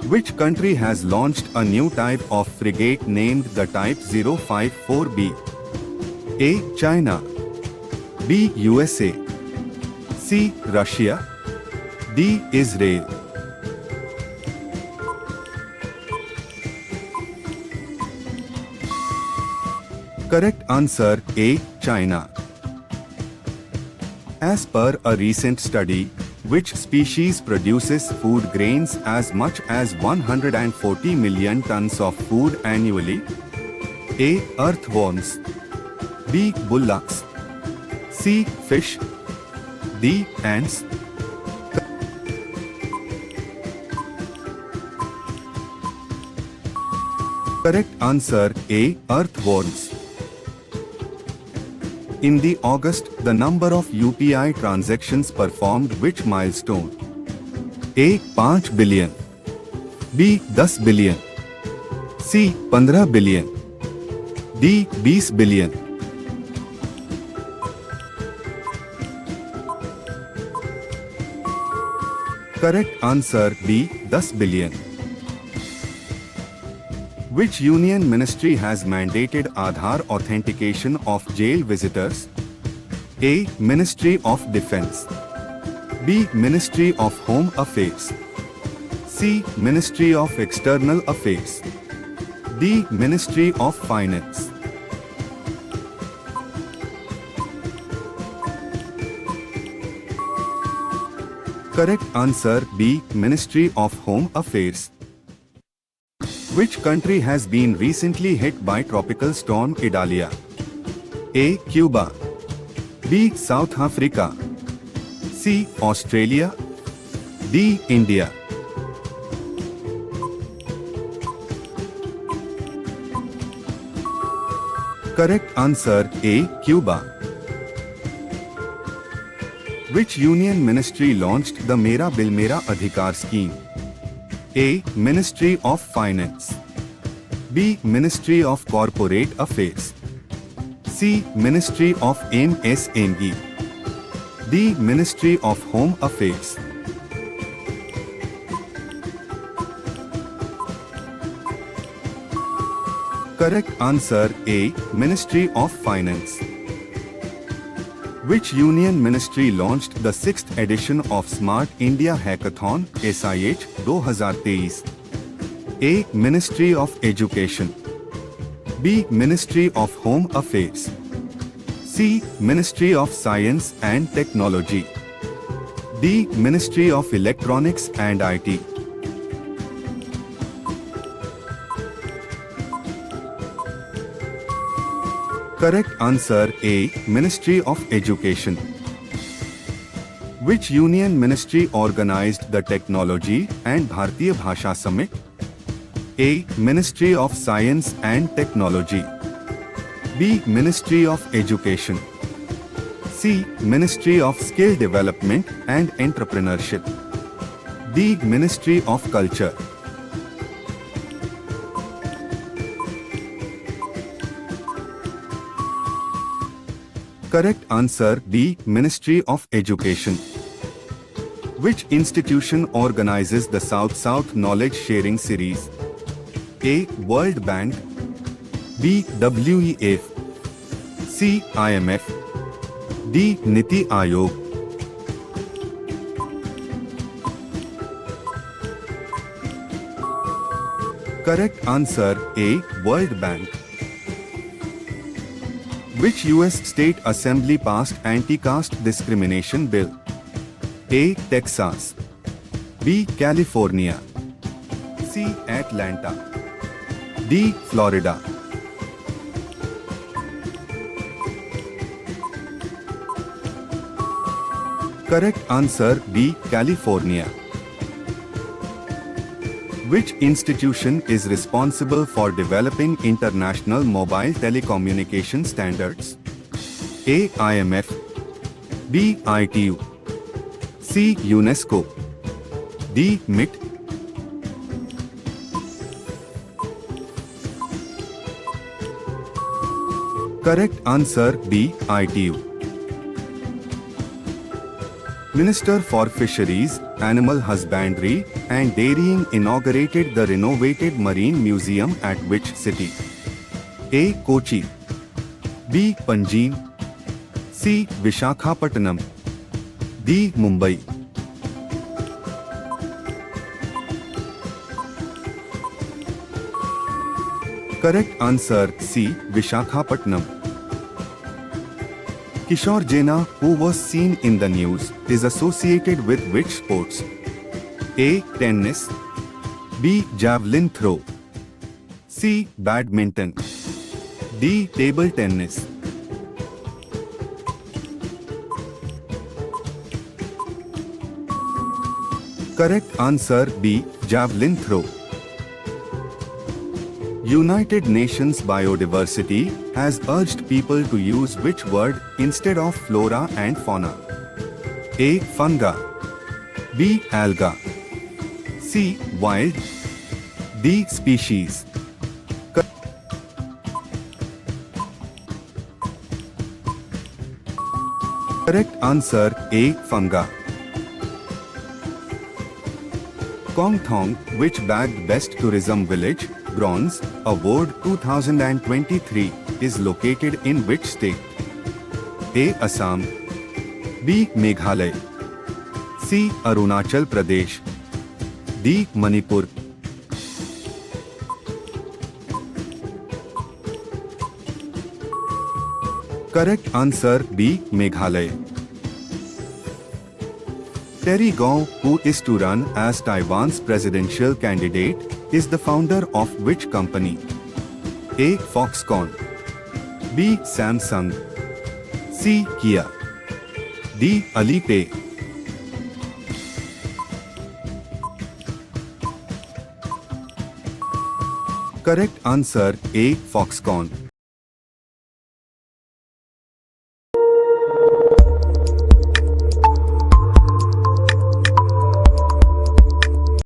Which country has launched a new type of frigate named the Type 054B? A. China. B. USA. C. Russia. D. Israel. Correct answer A. China. As per a recent study, which species produces food grains as much as 140 million tons of food annually? A. Earthworms. B. Bullocks. C. Fish. D. Ants. Correct answer A. Earthworms. In the August, the number of UPI transactions performed which milestone? A. 5 billion. B. 10 billion. C. 15 billion. D. 20 billion. Correct answer B. 10 billion. Which union ministry has mandated Aadhaar authentication of jail visitors? A. Ministry of Defence. B. Ministry of Home Affairs. C. Ministry of External Affairs. D. Ministry of Finance. Correct answer B. Ministry of Home Affairs. Which country has been recently hit by tropical storm Idalia? A. Cuba. B. South Africa. C. Australia. D. India. Correct answer A. Cuba. Which union ministry launched the Mera Bil Mera Adhikar scheme? A. Ministry of Finance. B. Ministry of Corporate Affairs. C. Ministry of MSME. D. Ministry of Home Affairs. Correct answer A. Ministry of Finance. Which union ministry launched the 6th edition of Smart India Hackathon SIH 2023? A. Ministry of Education. B. Ministry of Home Affairs. C. Ministry of Science and Technology. D. Ministry of Electronics and IT. Correct answer A. Ministry of Education. Which union ministry organized the Technology and Bharatiya Bhasha Summit? A. Ministry of Science and Technology. B. Ministry of Education. C. Ministry of Skill Development and Entrepreneurship. D. Ministry of Culture. Correct answer B. Ministry of Education. Which institution organizes the South-South Knowledge Sharing Series? A. World Bank. B. WEF. C. IMF. D. Niti Aayog. Correct answer A. World Bank. Which US state assembly passed anti-caste discrimination bill? A. Texas. B. California. C. Atlanta. D. Florida. Correct answer B. California. Which institution is responsible for developing international mobile telecommunication standards? A. IMF. B. ITU. C. UNESCO. D. MIT. Correct answer B. ITU. Minister for Fisheries, Animal Husbandry and Dairying inaugurated the renovated Marine Museum at which city? A. Kochi, B. Panjim, C. Visakhapatnam, D. Mumbai. Correct answer C. Visakhapatnam. Kishore Jena, who was seen in the news, is associated with which sports? A. Tennis, B. Javelin throw, C. Badminton, D. Table tennis. Correct answer B. Javelin throw. United Nations Biodiversity has urged people to use which word instead of flora and fauna? A. Funga, B. Alga, C. Wild, D. Species. Correct answer A. Funga. Kong Thong, which bagged Best Tourism Village, Bronze, Award 2023, is located in which state? A. Assam, B. Meghalaya, C. Arunachal Pradesh, D. Manipur. Correct answer B. Meghalaya. Terry Gou, who is to run as Taiwan's presidential candidate, is the founder of which company? A. Foxconn, B. Samsung, C. Kia, D. Alipay. Correct answer A. Foxconn.